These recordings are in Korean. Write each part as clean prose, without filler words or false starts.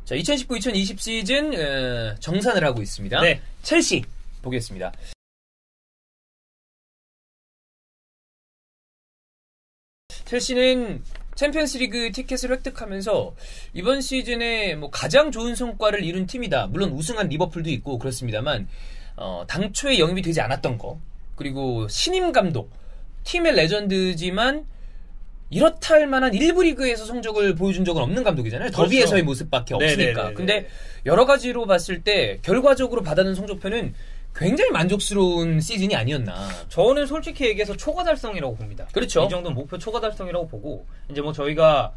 자, 2019-2020 시즌 정산을 하고 있습니다. 네. 첼시 보겠습니다. 첼시는 챔피언스리그 티켓을 획득하면서 이번 시즌에 뭐 가장 좋은 성과를 이룬 팀이다. 물론 우승한 리버풀도 있고 그렇습니다만 당초에 영입이 되지 않았던 거, 그리고 신임 감독, 팀의 레전드지만 이렇다 할 만한 1부 리그에서 성적을 보여준 적은 없는 감독이잖아요. 그렇죠. 더비에서의 모습밖에 없으니까. 네네네네. 근데 여러 가지로 봤을 때 결과적으로 받아낸 성적표는 굉장히 만족스러운 시즌이 아니었나. 저는 솔직히 얘기해서 초과 달성이라고 봅니다. 그렇죠. 이 정도는 목표 초과 달성이라고 보고, 이제 뭐 저희가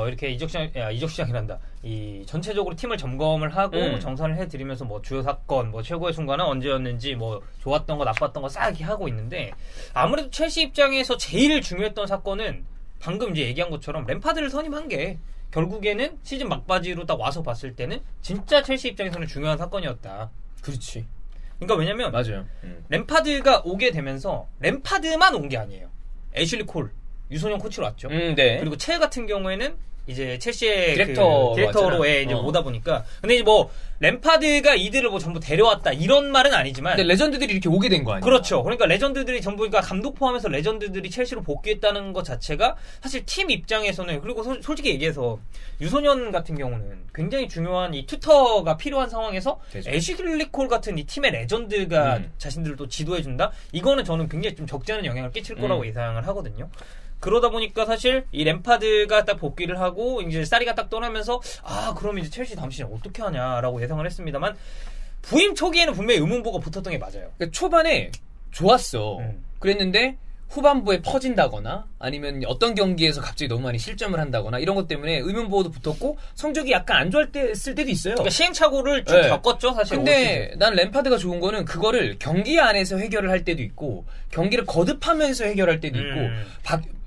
이렇게 이적 시장이란다. 이 전체적으로 팀을 점검을 하고 정산을 해드리면서 뭐 주요 사건, 뭐 최고의 순간은 언제였는지, 뭐 좋았던 거, 나빴던 거 싹 하고 있는데, 아무래도 첼시 입장에서 제일 중요했던 사건은 방금 이제 얘기한 것처럼 램파드를 선임한 게 결국에는 시즌 막바지로 딱 와서 봤을 때는 진짜 첼시 입장에서는 중요한 사건이었다. 그렇지. 그러니까 왜냐면 맞아요. 램파드가 오게 되면서 램파드만 온 게 아니에요. 애슐리 콜, 유소년 코치로 왔죠. 네. 그리고 첼 같은 경우에는 이제 첼시의 디렉터로 이제 오다 보니까, 근데 이제 뭐 램파드가 이들을 뭐 전부 데려왔다 이런 말은 아니지만, 근데 레전드들이 이렇게 오게 된 거 아니에요? 그렇죠. 그러니까 레전드들이 전부, 그러니까 감독 포함해서 레전드들이 첼시로 복귀했다는 것 자체가 사실 팀 입장에서는, 그리고 솔직히 얘기해서 유소년 같은 경우는 굉장히 중요한 이 튜터가 필요한 상황에서 애슐리 콜 같은 이 팀의 레전드가 자신들을 또 지도해준다? 이거는 저는 굉장히 좀 적지 않은 영향을 끼칠 거라고 예상을 하거든요. 그러다 보니까 사실 이 램파드가 딱 복귀를 하고 이제 사리가 딱 떠나면서 그럼 이제 첼시 다음 시즌 어떻게 하냐라고 예상을 했습니다만, 부임 초기에는 분명히 의문보가 붙었던 게 맞아요. 그러니까 초반에 좋았어. 그랬는데 후반부에 퍼진다거나 아니면 어떤 경기에서 갑자기 너무 많이 실점을 한다거나 이런 것 때문에 의문보도 붙었고 성적이 약간 안 좋을 때도 있어요. 그러니까 시행착오를 쭉 겪었죠, 사실. 근데 난 램파드가 좋은 거는 그거를 경기 안에서 해결을 할 때도 있고 경기를 거듭하면서 해결할 때도 있고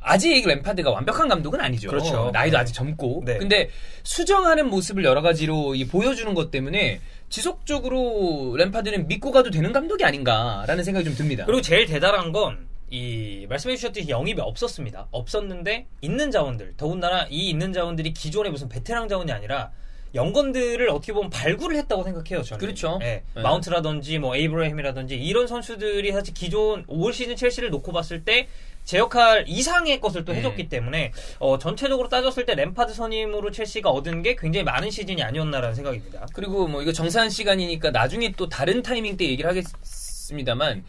아직 램파드가 완벽한 감독은 아니죠. 그렇죠. 나이도 아직 젊고. 네. 근데 수정하는 모습을 여러 가지로 보여주는 것 때문에 지속적으로 램파드는 믿고 가도 되는 감독이 아닌가라는 생각이 좀 듭니다. 그리고 제일 대단한 건 말씀해 주셨듯이 영입이 없었습니다. 없었는데 있는 자원들, 더군다나 이 있는 자원들이 기존의 무슨 베테랑 자원이 아니라 영건들을 어떻게 보면 발굴을 했다고 생각해요, 저는. 그렇죠. 네. 마운트라든지 뭐 에이브라햄이라든지 이런 선수들이 사실 기존 올 시즌 첼시를 놓고 봤을 때 제 역할 이상의 것을 또 해줬기 때문에 전체적으로 따졌을 때 램파드 선임으로 첼시가 얻은 게 굉장히 많은 시즌이 아니었나라는 생각입니다. 그리고 뭐 이거 정산 시간이니까 나중에 또 다른 타이밍 때 얘기를 하겠습니다만,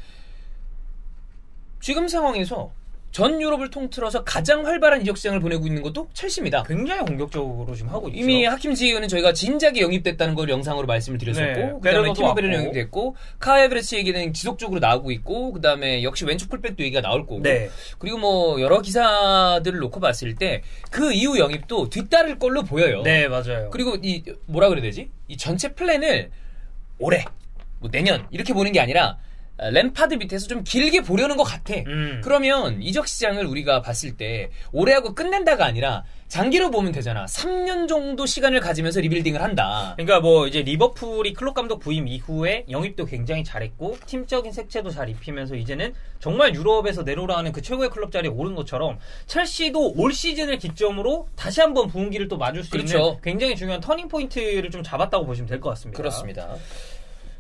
지금 상황에서 전 유럽을 통틀어서 가장 활발한 이적 시장을 보내고 있는 것도 첼시입니다. 굉장히 공격적으로 지금 하고 있죠. 이미 하킴 지히어는 저희가 진작에 영입됐다는 걸 영상으로 말씀을 드렸었고, 네, 그다음에 티모 베르는 영입됐고, 카에브레치 얘기는 지속적으로 나오고 있고, 그다음에 역시 왼쪽 풀백도 얘기가 나올 거고, 네. 그리고 뭐 여러 기사들을 놓고 봤을 때 그 이후 영입도 뒤따를 걸로 보여요. 네, 맞아요. 그리고 뭐라 그래야 되지? 이 전체 플랜을 올해, 뭐 내년 이렇게 보는 게 아니라 램파드 밑에서 좀 길게 보려는 것 같아. 그러면 이적 시장을 우리가 봤을 때 올해 하고 끝낸다가 아니라 장기로 보면 되잖아. 3년 정도 시간을 가지면서 리빌딩을 한다. 그러니까 뭐 이제 리버풀이 클롭 감독 부임 이후에 영입도 굉장히 잘했고 팀적인 색채도 잘 입히면서 이제는 정말 유럽에서 내려오라는 그 최고의 클럽 자리에 오른 것처럼 첼시도 올 시즌을 기점으로 다시 한번 부흥기를 또 맞을 수 있는 굉장히 중요한 터닝 포인트를 좀 잡았다고 보시면 될 것 같습니다. 그렇습니다.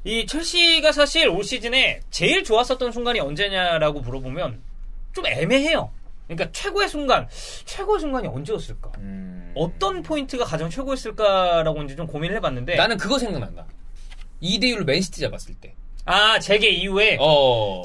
이 첼시가 사실 올 시즌에 제일 좋았었던 순간이 언제냐라고 물어보면 좀 애매해요. 그러니까 최고의 순간이 언제였을까? 어떤 포인트가 가장 최고였을까라고 이제 좀 고민을 해봤는데, 나는 그거 생각난다. 2대1로 맨시티 잡았을 때. 재개 이후에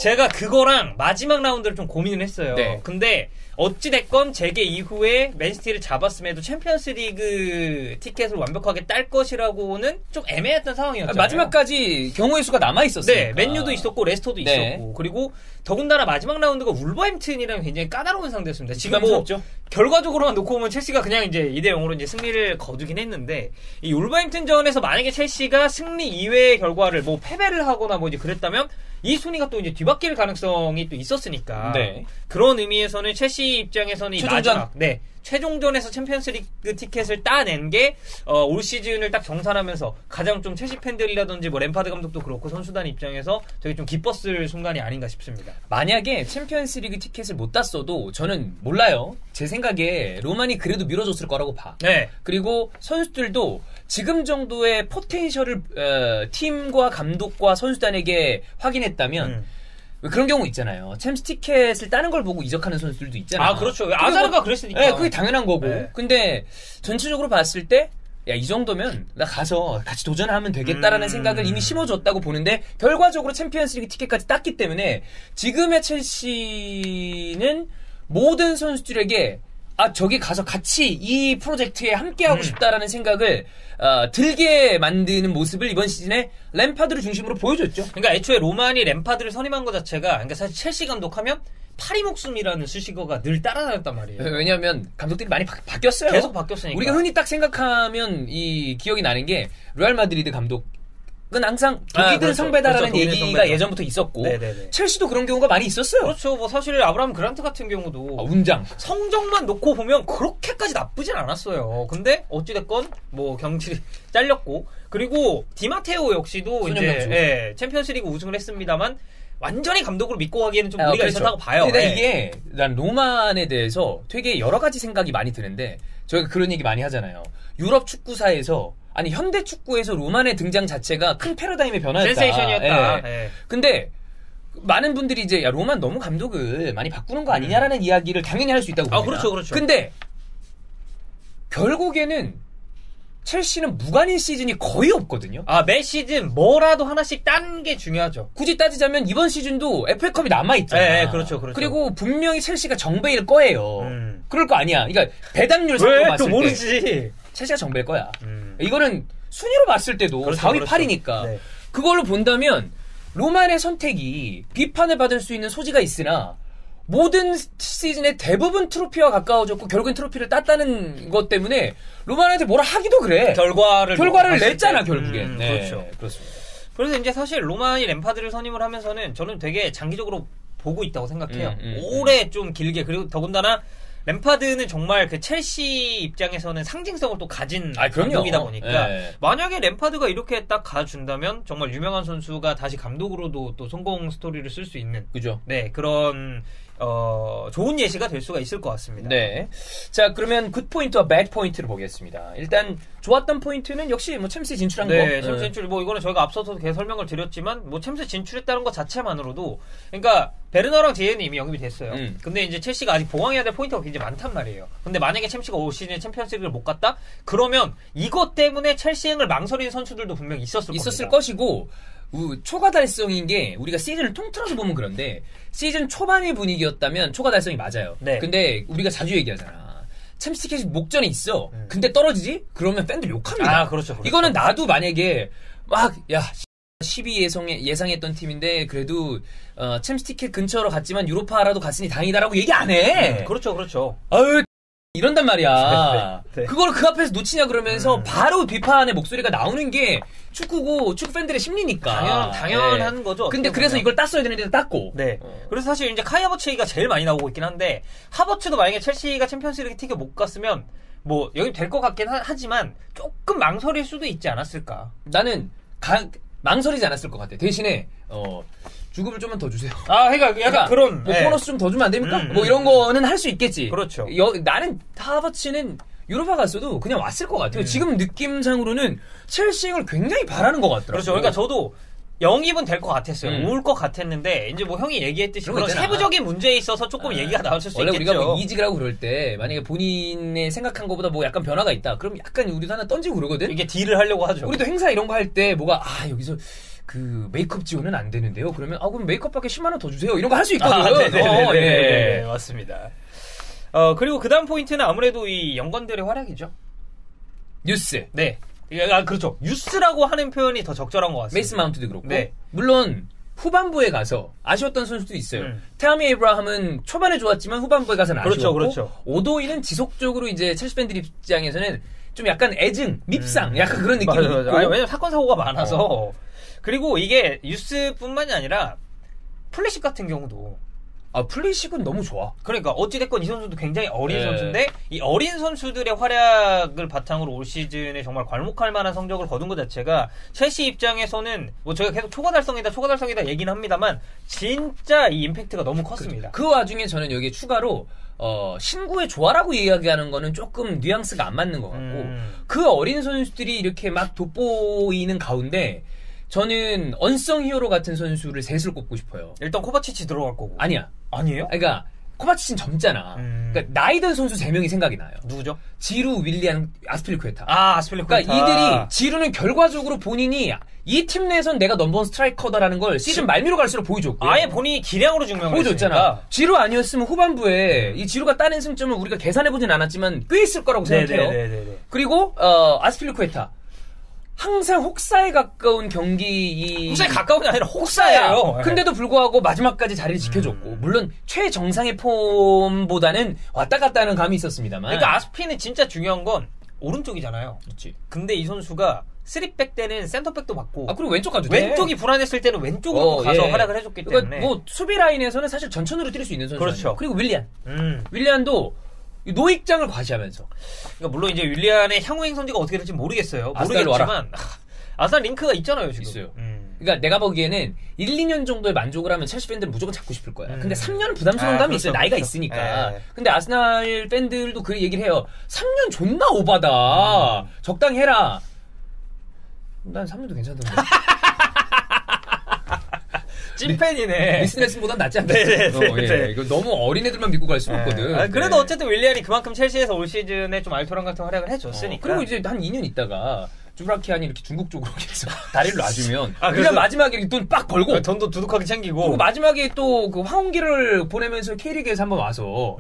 제가 그거랑 마지막 라운드를 좀 고민을 했어요. 네. 근데 어찌됐건 재개 이후에 맨시티를 잡았음에도 챔피언스 리그 티켓을 완벽하게 딸 것이라고는 좀 애매했던 상황이었잖아요. 마지막까지 경우의 수가 남아있었어요. 네, 맨유도 있었고 레스터도 있었고, 그리고 더군다나 마지막 라운드가 울버햄튼이랑 굉장히 까다로운 상대였습니다. 지금 뭐 결과적으로만 놓고 보면 첼시가 그냥 이제 2대0으로 이제 승리를 거두긴 했는데, 이 울버햄튼전에서 만약에 첼시가 승리 이외의 결과를 뭐 패배를 하거나 뭐 이제 그랬다면 이 순위가 또 이제 뒤바뀔 가능성이 또 있었으니까 네. 그런 의미에서는 첼시 입장에서는 이 최종전. 마지막 최종전에서 챔피언스리그 티켓을 따낸 게 올 시즌을 딱 정산하면서 가장 좀 첼시 팬들이라든지 뭐 램파드 감독도 그렇고 선수단 입장에서 되게 좀 기뻤을 순간이 아닌가 싶습니다. 만약에 챔피언스리그 티켓을 못 땄어도 저는 몰라요. 제 생각에 로만이 그래도 밀어줬을 거라고 봐. 네. 그리고 선수들도 지금 정도의 포텐셜을 팀과 감독과 선수단에게 확인했다면 그런 경우 있잖아요. 챔스 티켓을 따는 걸 보고 이적하는 선수들도 있잖아요. 아, 그렇죠. 아자르가 그랬으니까. 네, 그게 당연한 거고. 네. 근데 전체적으로 봤을 때 야, 이 정도면 나 가서 같이 도전하면 되겠다라는 생각을 이미 심어줬다고 보는데 결과적으로 챔피언스리그 티켓까지 땄기 때문에 지금의 첼시는 모든 선수들에게 저기 가서 같이 이 프로젝트에 함께하고 싶다라는 생각을 들게 만드는 모습을 이번 시즌에 램파드를 중심으로 보여줬죠. 그러니까 애초에 로만이 램파드를 선임한 것 자체가 그러니까 사실 첼시 감독하면 파리 목숨이라는 수식어가 늘 따라다녔단 말이에요. 왜냐하면 감독들이 많이 바뀌었어요. 계속 바뀌었으니까. 우리가 흔히 딱 생각하면 이 기억이 나는 게 레알 마드리드 감독은 항상 독이든 그렇죠. 성배다라는 그렇죠. 얘기가 성배다. 예전부터 있었고 네네네. 첼시도 그런 경우가 많이 있었어요. 그렇죠. 뭐 사실 아브라함 그란트 같은 경우도 운장. 성적만 놓고 보면 그렇게까지 나쁘진 않았어요. 근데 어찌됐건 뭐 경질이 잘렸고 그리고 디마테오 역시도 이제 챔피언스리그 우승을 했습니다만 완전히 감독으로 믿고 가기에는 좀 무리가 있었다고 봐요. 근데 이게 난 로만에 대해서 되게 여러 가지 생각이 많이 드는데 저희가 그런 얘기 많이 하잖아요. 유럽 축구사에서 아니 현대 축구에서 로만의 등장 자체가 큰 패러다임의 변화였다. 센세이션이었다. 근데 많은 분들이 이제 야 로만 너무 감독을 많이 바꾸는 거 아니냐라는 이야기를 당연히 할 수 있다고 봅니다. 그렇죠. 근데 결국에는 첼시는 무관인 시즌이 거의 없거든요. 매 시즌 뭐라도 하나씩 딴 게 중요하죠. 굳이 따지자면 이번 시즌도 FA컵이 남아있잖아. 그렇죠. 그리고 분명히 첼시가 정배일 거예요. 그럴 거 아니야. 그러니까 배당률 상으로 봤을 때 모르지. 첼시가 정배일 거야. 이거는 순위로 봤을 때도 그렇죠, 4위, 그렇죠. 8위니까 네. 그걸로 본다면 로만의 선택이 비판을 받을 수 있는 소지가 있으나 모든 시즌에 대부분 트로피와 가까워졌고 결국엔 트로피를 땄다는 것 때문에 로만한테 뭐라 하기도 그래. 결과를 냈잖아 결국엔. 그렇죠. 그렇습니다. 그래서 이제 사실 로만이 램파드를 선임을 하면서는 저는 되게 장기적으로 보고 있다고 생각해요. 오래 좀 길게 그리고 더군다나 램파드는 정말 그 첼시 입장에서는 상징성을 또 가진 감독이다 보니까 만약에 램파드가 이렇게 딱 가준다면 정말 유명한 선수가 다시 감독으로도 또 성공 스토리를 쓸 수 있는 그죠? 그런 좋은 예시가 될 수가 있을 것 같습니다. 네. 자, 그러면 굿 포인트와 배드 포인트를 보겠습니다. 일단 좋았던 포인트는 역시 뭐 챔스 진출한 거. 챔스 진출 뭐 이거는 저희가 앞서서 계속 설명을 드렸지만 뭐 챔스 진출했다는 것 자체만으로도 그러니까 베르너랑 제이는 이미 영입이 됐어요. 근데 이제 첼시가 아직 보강해야 될 포인트가 굉장히 많단 말이에요. 근데 만약에 챔스가 올 시즌에 챔피언스리그를 못 갔다? 그러면 이것 때문에 첼시행을 망설이는 선수들도 분명히 있었을 것이고 초과 달성인 게 우리가 시즌을 통틀어서 보면 그런데 시즌 초반의 분위기였다면 초과 달성이 맞아요. 근데 우리가 자주 얘기하잖아. 챔스 티켓이 목전에 있어. 근데 떨어지지? 그러면 팬들 욕합니다. 그렇죠. 이거는 나도 만약에 막 12 예상했던 팀인데 그래도 챔스 티켓 근처로 갔지만 유로파라도 갔으니 다행이다라고 얘기 안 해. 그렇죠. 아유 이런단 말이야. 네. 그걸 그 앞에서 놓치냐 그러면서 바로 비판의 목소리가 나오는 게 축구고 축구 팬들의 심리니까. 당연한 거죠. 근데 그래서 이걸 땄어야 되는데 땄고. 그래서 사실 이제 카이 하버츠 얘기가 제일 많이 나오고 있긴 한데 하버츠도 만약에 첼시가 챔피언스리그 티켓 못 갔으면 뭐 여기 될 것 같긴 하지만 조금 망설일 수도 있지 않았을까. 나는 망설이지 않았을 것 같아. 대신에 주급을 좀만 더 주세요. 그러니까 약간 그런 뭐 보너스 좀 더 주면 안 됩니까? 뭐 이런 거는 할 수 있겠지. 그렇죠. 나는 하버츠는 유로파 갔어도 그냥 왔을 것 같아요. 지금 느낌상으로는 첼시행을 굉장히 바라는 것 같더라고요. 그렇죠. 그러니까 저도 영입은 될 것 같았어요. 올 것 같았는데 이제 뭐 형이 얘기했듯이 그런 세부적인 문제에 있어서 조금 얘기가 나왔을 수 원래 있겠죠. 우리가 뭐 이직이라고 그럴 때 만약에 본인의 생각한 것보다 뭐 약간 변화가 있다. 그럼 약간 우리도 하나 던지고 그러거든. 이게 딜을 하려고 하죠. 우리도 행사 이런 거 할 때 뭐가 여기서 그 메이크업 지원은 안 되는데요. 그러면 그럼 메이크업밖에 10만 원 더 주세요. 이런 거 할 수 있거든. 네, 맞습니다. 그리고 그다음 포인트는 아무래도 이 연관들의 활약이죠. 뉴스. 네. 그렇죠. 뉴스라고 하는 표현이 더 적절한 것 같습니다. 메이슨 마운트도 그렇고. 물론 후반부에 가서 아쉬웠던 선수도 있어요. 테아미 에이브라함은 초반에 좋았지만 후반부에 가서는 아쉬웠고. 그렇죠. 오도이는 지속적으로 이제 첼시 팬들 입장에서는 좀 약간 애증, 밉상, 약간 그런 느낌이 있고. 왜냐면 사건 사고가 많아서. 그리고 이게 뉴스뿐만이 아니라 플래식 같은 경우도 플리식은 너무 좋아. 그러니까 어찌됐건 이 선수도 굉장히 어린 네. 선수인데 이 어린 선수들의 활약을 바탕으로 올 시즌에 정말 괄목할 만한 성적을 거둔 것 자체가 첼시 입장에서는 뭐 저희가 계속 초과 달성이다 얘기는 합니다만 진짜 이 임팩트가 너무 컸습니다. 그 와중에 저는 여기에 추가로 신구의 조화라고 이야기하는 거는 조금 뉘앙스가 안 맞는 것 같고 그 어린 선수들이 이렇게 막 돋보이는 가운데 저는 언성 히어로 같은 선수를 셋을 꼽고 싶어요. 일단 코바치치 들어갈 거고. 아니에요? 아니에요? 그러니까 코바치치는 젊잖아. 그러니까 나이 든 선수 3명이 생각이 나요. 누구죠? 지루, 윌리안, 아스필리쿠에타. 아스필리쿠에타. 그러니까 이들이 지루는 결과적으로 본인이 이 팀 내에선 내가 넘버원 스트라이커다라는 걸 시즌 말미로 갈수록 보여줬고요. 아예 본인이 기량으로 증명을 보여줬잖아. 했으니까. 지루 아니었으면 후반부에 이 지루가 따낸 승점을 우리가 계산해보진 않았지만 꽤 있을 거라고 생각해요. 네네네네. 그리고 아스필리쿠에타. 항상 혹사에 가까운 경기 혹사에 가까운 게 아니라 혹사예요. 근데도 불구하고 마지막까지 자리를 지켜줬고 물론 최정상의 폼보다는 왔다 갔다 하는 감이 있었습니다만 그러니까 아스피는 진짜 중요한 건 오른쪽이잖아요. 그렇지. 근데 이 선수가 3백 때는 센터백도 맞고 그리고 왼쪽 가도 돼. 왼쪽이 불안했을 때는 왼쪽으로 가서 활약을 해줬기 때문에 그러니까 뭐 수비 라인에서는 사실 전천후로 뛸 수 있는 선수. 그렇죠. 그리고 윌리안도 노익장을 과시하면서 그러니까 물론 이제 윌리안의 향후 행선지가 어떻게 될지 모르겠어요. 모르겠지만 아스날 링크가 있잖아요 지금. 있어요. 그러니까 내가 보기에는 1, 2년 정도에 만족을 하면 첼시 팬들은 무조건 잡고 싶을 거야. 근데 3년은 부담스러운 감이 있어요. 나이가 있으니까. 근데 아스날 팬들도 그 얘기를 해요. 3년 존나 오바다. 적당히 해라. 난 3년도 괜찮던데. 찐팬이네. 리스네슨보단 낫지 않겠어? 네. 이거 너무 어린애들만 믿고 갈 수는 없거든. 그래도 어쨌든 윌리안이 그만큼 첼시에서 올 시즌에 좀 알토란 같은 활약을 해줬으니까. 그리고 이제 한 2년 있다가 주브라키안이 이렇게 중국 쪽으로 해서 다리를 놔주면 그래서 그냥 마지막에 돈 빡 벌고 돈도 두둑하게 챙기고 그리고 마지막에 또 그 황홍기를 보내면서 K리그에서 한번 와서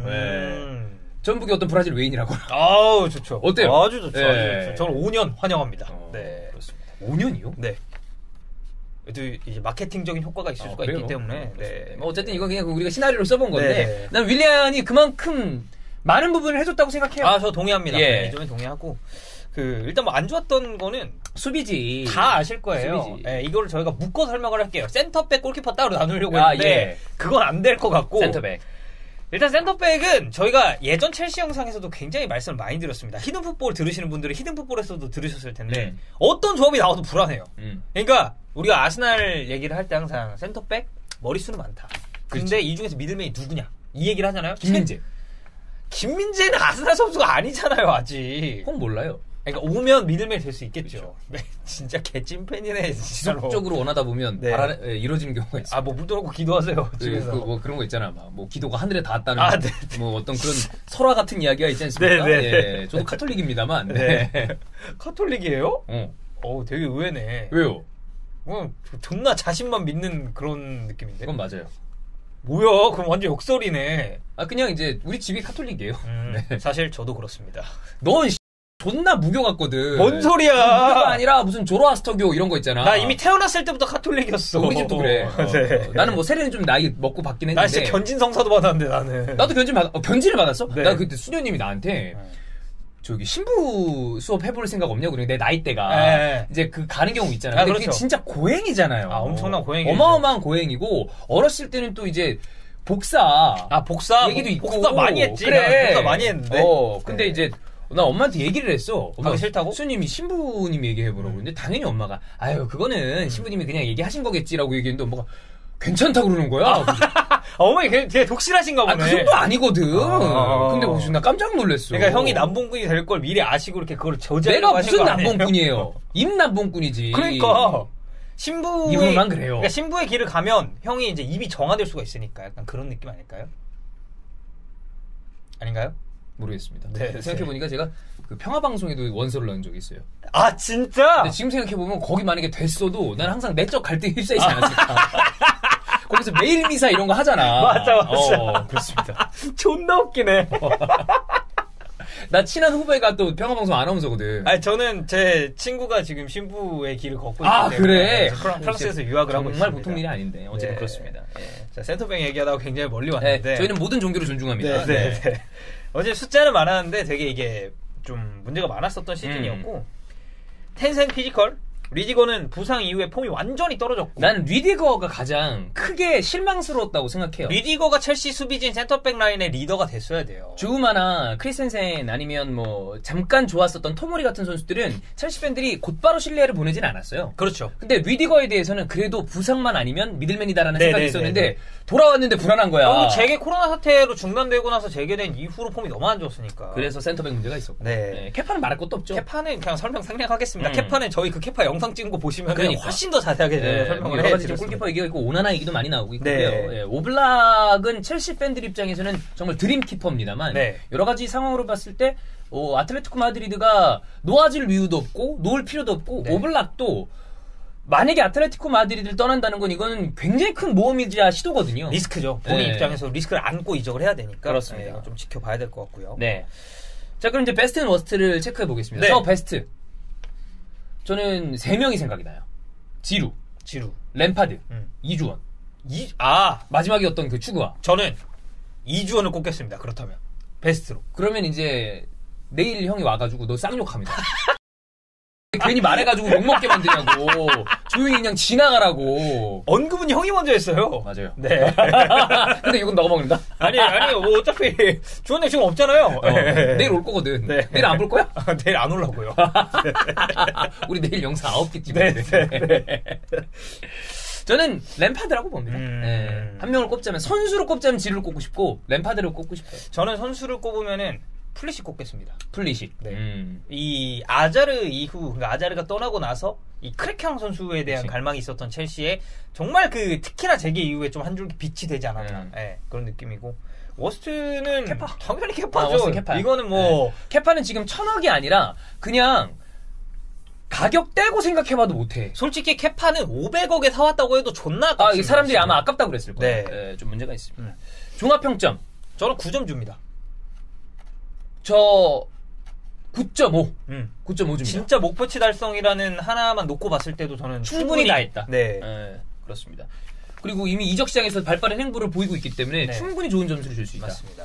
전북의 어떤 브라질 외인이라고. 아우 좋죠. 어때요? 아주 좋죠. 아주 좋죠. 저는 5년 환영합니다. 네, 그렇습니다. 5년이요? 네. 또 이제 마케팅적인 효과가 있을 수가 있기 때문에. 네. 뭐 어쨌든 이건 그냥 우리가 시나리오를 써본 건데, 난 윌리안이 그만큼 많은 부분을 해줬다고 생각해요. 저 동의합니다. 이 점에 동의하고. 일단 뭐 안 좋았던 거는 수비지. 다 아실 거예요. 수비지. 이거를 저희가 묶어 설명을 할게요. 센터백, 골키퍼 따로 나누려고 했는데 그건 안 될 것 같고. 센터백. 일단 센터백은 저희가 예전 첼시 영상에서도 굉장히 말씀을 많이 드렸습니다. 히든풋볼 들으시는 분들은 히든풋볼에서도 들으셨을 텐데 어떤 조합이 나와도 불안해요. 그러니까 우리가 아스날 얘기를 할 때 항상 센터백 머릿수는 많다. 근데 이 중에서 미들맨이 누구냐 이 얘기를 하잖아요. 김민재는 아스날 선수가 아니잖아요 아직. 몰라요. 그러니까 오면 미들맨이 될 수 있겠죠. 네, 진짜 개찐팬이네. 지속적으로 원하다 보면 이루어지는 경우가 있어요. 물 들어놓고 기도하세요. 집에서. 뭐 그런 거 있잖아. 뭐 기도가 하늘에 닿았다는 뭐 어떤 그런 설화 같은 이야기가 있지 않습니까? 저도 카톨릭입니다만. 카톨릭이에요? 되게 의외네. 왜요? 존나 자신만 믿는 그런 느낌인데. 그건 맞아요. 뭐야? 그럼 완전 역설이네. 그냥 이제 우리 집이 카톨릭이에요. 사실 저도 그렇습니다. 넌 존나 무교 같거든. 뭔 소리야? 무교가 아니라 무슨 조로아스터교 이런 거 있잖아. 나 이미 태어났을 때부터 카톨릭이었어. 우리 집도 그래. 나는 뭐 세례는 좀 나이 먹고 받긴 했는데. 나 진짜 견진성사도 받았는데 나는. 나도 견진을 받았어? 나 그때 수녀님이 나한테 저기 신부 수업 해볼 생각 없냐고 그래. 내 나이대가 이제 가는 경우 있잖아. 근데 그게 진짜 고행이잖아요. 엄청난 고행이죠. 어마어마한 고행이고 어렸을 때는 또 이제 복사 얘기도 있고 복사 많이 했지. 그래. 복사 많이 했는데. 근데 이제 나 엄마한테 얘기를 했어. 가기 싫다고? 수님이 신부님 얘기해보라고. 근데 당연히 엄마가 그거는 신부님이 그냥 얘기하신 거겠지라고 얘기했는데 엄마가 괜찮다고 그러는 거야. 어머니 되게 독실하신가 보네. 그 정도 아니거든. 근데 무슨 나 깜짝 놀랐어. 그러니까 형이 남봉꾼이 될 걸 미리 아시고 이렇게 그걸 저지하려고 하신 거 아니에요? 내가 무슨 남봉꾼이에요. 입 남봉꾼이지. 그러니까 신부의 입으로만 그래요. 그러니까 신부의 길을 가면 형이 이제 입이 정화될 수가 있으니까 약간 그런 느낌 아닐까요? 아닌가요? 모르겠습니다. 생각해보니까 제가 그 평화방송에도 원서를 넣은 적이 있어요. 진짜? 근데 지금 생각해보면 거기 만약에 됐어도 난 항상 내적 갈등에 휩싸이지 않았을까. 거기서 메일 미사 이런 거 하잖아. 맞아. 그렇습니다. 존나 웃기네. 나 친한 후배가 또 평화방송 아나운서거든. 저는 제 친구가 지금 신부의 길을 걷고 있기 때문에 그래? 프랑스에서 유학을 하고 있습니다. 정말 보통 일이 아닌데 어쨌든 그렇습니다. 자, 센터백 얘기하다가 굉장히 멀리 왔는데 저희는 모든 종교를 존중합니다. 어제 숫자는 많았는데 되게 이게 좀 문제가 많았었던 시즌이었고 텐센 피지컬 리디거는 부상 이후에 폼이 완전히 떨어졌고. 난 리디거가 가장 크게 실망스러웠다고 생각해요. 리디거가 첼시 수비진 센터백 라인의 리더가 됐어야 돼요. 주우마나 크리센센 아니면 뭐 잠깐 좋았었던 토모리 같은 선수들은 첼시 팬들이 곧바로 신뢰를 보내진 않았어요. 그렇죠. 근데 리디거에 대해서는 그래도 부상만 아니면 미들맨이다라는 네, 생각이 네, 있었는데 네, 네. 돌아왔는데 불안한 거야. 그리고 재계 코로나 사태로 중단되고 나서 재개된 이후로 폼이 너무 안 좋았으니까. 그래서 센터백 문제가 있었고. 네. 케파는 말할 것도 없죠. 케파는 그냥 설명 생략하겠습니다. 케파는 저희 그 케파 영상 찍은 거 보시면 그러니까. 훨씬 더 자세하게 설명을 여러 가지 해드렸습니다. 골키퍼 얘기가 있고 오나나 얘기도 많이 나오고 있고요. 네. 예, 오블락은 첼시 팬들 입장에서는 정말 드림 키퍼입니다만 네. 여러 가지 상황으로 봤을 때 아틀레티코 마드리드가 놓아줄 이유도 없고 놓을 필요도 없고 네. 오블락도 만약에 아틀레티코 마드리드를 떠난다는 건 이거는 굉장히 큰 모험이자 시도거든요. 리스크죠. 본인 네. 입장에서 리스크를 안고 이적을 해야 되니까. 그렇습니다. 네, 좀 지켜봐야 될 것 같고요. 네. 자, 그럼 이제 베스트 앤 워스트를 체크해 보겠습니다. 네. 저 베스트. 저는 3명이 생각이 나요. 지루, 램파드, 이주원. 마지막에 어떤 그 추구와. 저는 이주원을 꼽겠습니다. 그렇다면 베스트로. 그러면 이제 내일 형이 와가지고 너 쌍욕합니다. 괜히 말해가지고 욕먹게 만드냐고. 조용히 그냥 지나가라고. 언급은 형이 먼저 했어요. 맞아요. 네. 근데 이건 너가 먹는다? 아니 뭐 어차피 주원이 지금 없잖아요. 내일 올 거거든. 네. 내일 안 볼 거야? 내일 안 올라고요. 우리 내일 영상 9개 찍어. 네. 저는 램파드라고 봅니다. 네. 한 명을 꼽자면 선수로 꼽자면 지루를 꼽고 싶고 램파드를 꼽고 싶어요. 저는 선수를 꼽으면은 플리시 꼽겠습니다. 플리시. 네. 이 아자르 이후, 그러니까 아자르가 떠나고 나서 이 크레캉 선수에 대한 갈망이 있었던 첼시에 정말 그 특히나 재개 이후에 좀 한 줄기 빛이 되지 않았나. 네, 그런 느낌이고. 워스트는 케파. 당연히 케파죠. 워스트는 케파야. 이거는 뭐 네. 케파는 지금 1,000억이 아니라 그냥 가격 떼고 생각해봐도 못해. 솔직히 케파는 500억에 사왔다고 해도 존나 아깝습니다. 이 사람들이 아마 아깝다고 그랬을 거예요. 네. 네, 좀 문제가 있습니다. 종합평점. 저는 9점 줍니다. 저 9.5. 9.5 줍니다. 진짜 목표치 달성이라는 하나만 놓고 봤을 때도 저는 충분히 다 했다. 네. 그렇습니다. 그리고 이미 이적 시장에서 발빠른 행보를 보이고 있기 때문에 네. 충분히 좋은 점수를 줄 수 있다. 맞습니다.